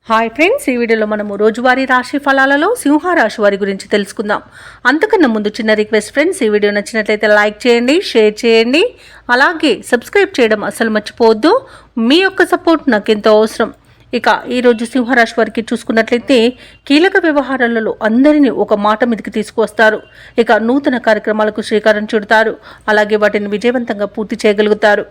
Hi friends, ఈ వీడియోలో మనము రోజువారీ రాశి ఫలాలలో సింహరాశి వారి గురించి తెలుసుకుందాం. అంతకన్నా ముందు చిన్న రిక్వెస్ట్ ఫ్రెండ్స్, ఈ వీడియో నచ్చినట్లయితే లైక్ చేయండి, షేర్ చేయండి, అలాగే సబ్స్క్రైబ్ చేయడం అసలు మర్చిపోవద్దు. మీ యొక్క సపోర్ట్ నాకు ఎంతో అవసరం. ఇక ఈరోజు సింహరాశి వారికి చూసుకున్నట్లయితే కీలక వ్యవహారాలలో అందరినీ ఒక మాట మీదకి తీసుకువస్తారు. ఇక నూతన కార్యక్రమాలకు శ్రీకారం చుడతారు, అలాగే వాటిని విజయవంతంగా పూర్తి చేయగలుగుతారు.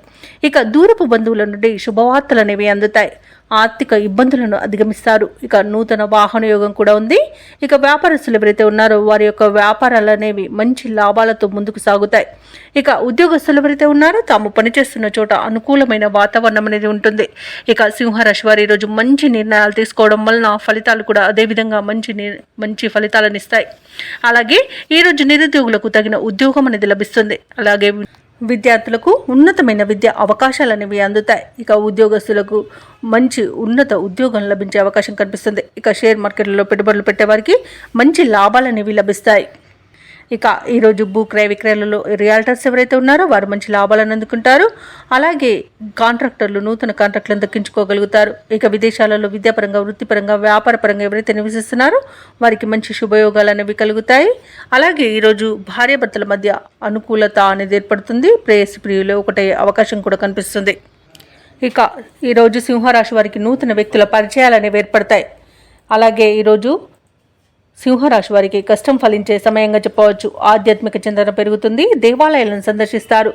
ఇక దూరపు బంధువుల నుండి శుభవార్తలు అనేవి అందుతాయి. ఆర్థిక ఇబ్బందులను అధిగమిస్తారు. ఇక నూతన వాహన యోగం కూడా ఉంది. ఇక వ్యాపారస్తులు ఎవరైతే ఉన్నారో వారి యొక్క వ్యాపారాలు అనేవి మంచి లాభాలతో ముందుకు సాగుతాయి. ఇక ఉద్యోగస్తులు ఎవరైతే ఉన్నారో తాము పనిచేస్తున్న చోట అనుకూలమైన వాతావరణం అనేది ఉంటుంది. ఇక సింహరాశి వారు ఈరోజు మంచి నిర్ణయాలు తీసుకోవడం వలన ఫలితాలు కూడా అదేవిధంగా మంచి ఫలితాలను ఇస్తాయి. అలాగే ఈరోజు నిరుద్యోగులకు తగిన ఉద్యోగం అనేది లభిస్తుంది. అలాగే విద్యార్థులకు ఉన్నతమైన విద్యా అవకాశాలు అనేవి అందుతాయి. ఇక ఉద్యోగస్తులకు మంచి ఉన్నత ఉద్యోగం లభించే అవకాశం కనిపిస్తుంది. ఇక షేర్ మార్కెట్లలో పెట్టుబడులు పెట్టేవారికి మంచి లాభాలు అనేవి లభిస్తాయి. ఇక ఈరోజు భూ క్రయ విక్రయాలలో రియాల్టర్స్ ఎవరైతే ఉన్నారో వారు మంచి లాభాలను అందుకుంటారు. అలాగే కాంట్రాక్టర్లు నూతన కాంట్రాక్టులను దక్కించుకోగలుగుతారు. ఇక విదేశాలలో విద్యాపరంగా, వృత్తిపరంగా, వ్యాపారపరంగా ఎవరైతే నివసిస్తున్నారో వారికి మంచి శుభయోగాలు అనేవి కలుగుతాయి. అలాగే ఈరోజు భార్యాభర్తల మధ్య అనుకూలత అనేది ఏర్పడుతుంది. ప్రేయసి ప్రియులు ఒకటే అవకాశం కూడా కనిపిస్తుంది. ఇక ఈరోజు సింహరాశి వారికి నూతన వ్యక్తుల పరిచయాలు అనేవి ఏర్పడతాయి. అలాగే ఈరోజు సింహరాశి వారికి కష్టం ఫలించే సమయంగా చెప్పవచ్చు. ఆధ్యాత్మిక చింతన పెరుగుతుంది. దేవాలయాలను సందర్శిస్తారు.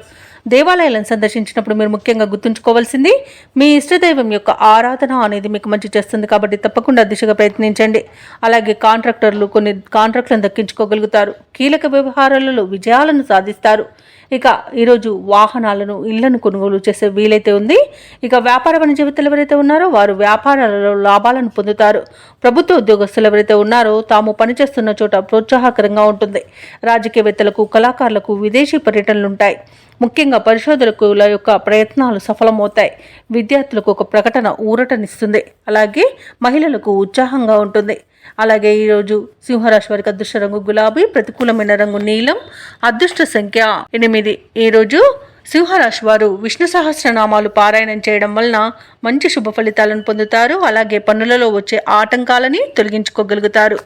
దేవాలయాలను సందర్శించినప్పుడు మీరు ముఖ్యంగా గుర్తుంచుకోవాల్సింది మీ ఇష్టదైవం యొక్క ఆరాధన అనేది మీకు మంచి చేస్తుంది. కాబట్టి తప్పకుండా దిశగా ప్రయత్నించండి. అలాగే కాంట్రాక్టర్లు కొన్ని కాంట్రాక్టులను దక్కించుకోగలుగుతారు. కీలక వ్యవహారాలలో విజయాలను సాధిస్తారు. ఇక ఈరోజు వాహనాలను, ఇళ్లను కొనుగోలు చేసే వీలైతే ఉంది. ఇక వ్యాపార వాణిజ్యవేత్తలు ఎవరైతే ఉన్నారో వారు వ్యాపారాలలో లాభాలను పొందుతారు. ప్రభుత్వ ఉద్యోగస్తులు ఎవరైతే ఉన్నారో తాము పనిచేస్తున్న చోట ప్రోత్సాహకరంగా ఉంటుంది. రాజకీయవేత్తలకు, కళాకారులకు విదేశీ పర్యటనలుంటాయి. ముఖ్యంగా పరిశోధకుల యొక్క ప్రయత్నాలు సఫలమవుతాయి. విద్యార్థులకు ఒక ప్రకటన ఊరటనిస్తుంది. అలాగే మహిళలకు ఉత్సాహంగా ఉంటుంది. అలాగే ఈరోజు సింహరాశి వారికి అదృష్ట రంగు గులాబీ, ప్రతికూలమైన రంగు నీలం, అదృష్ట సంఖ్య 8. ఈరోజు సింహరాశి వారు విష్ణు సహస్రనామాలు పారాయణం చేయడం వలన మంచి శుభ ఫలితాలను పొందుతారు. అలాగే పనులలో వచ్చే ఆటంకాలని తొలగించుకోగలుగుతారు.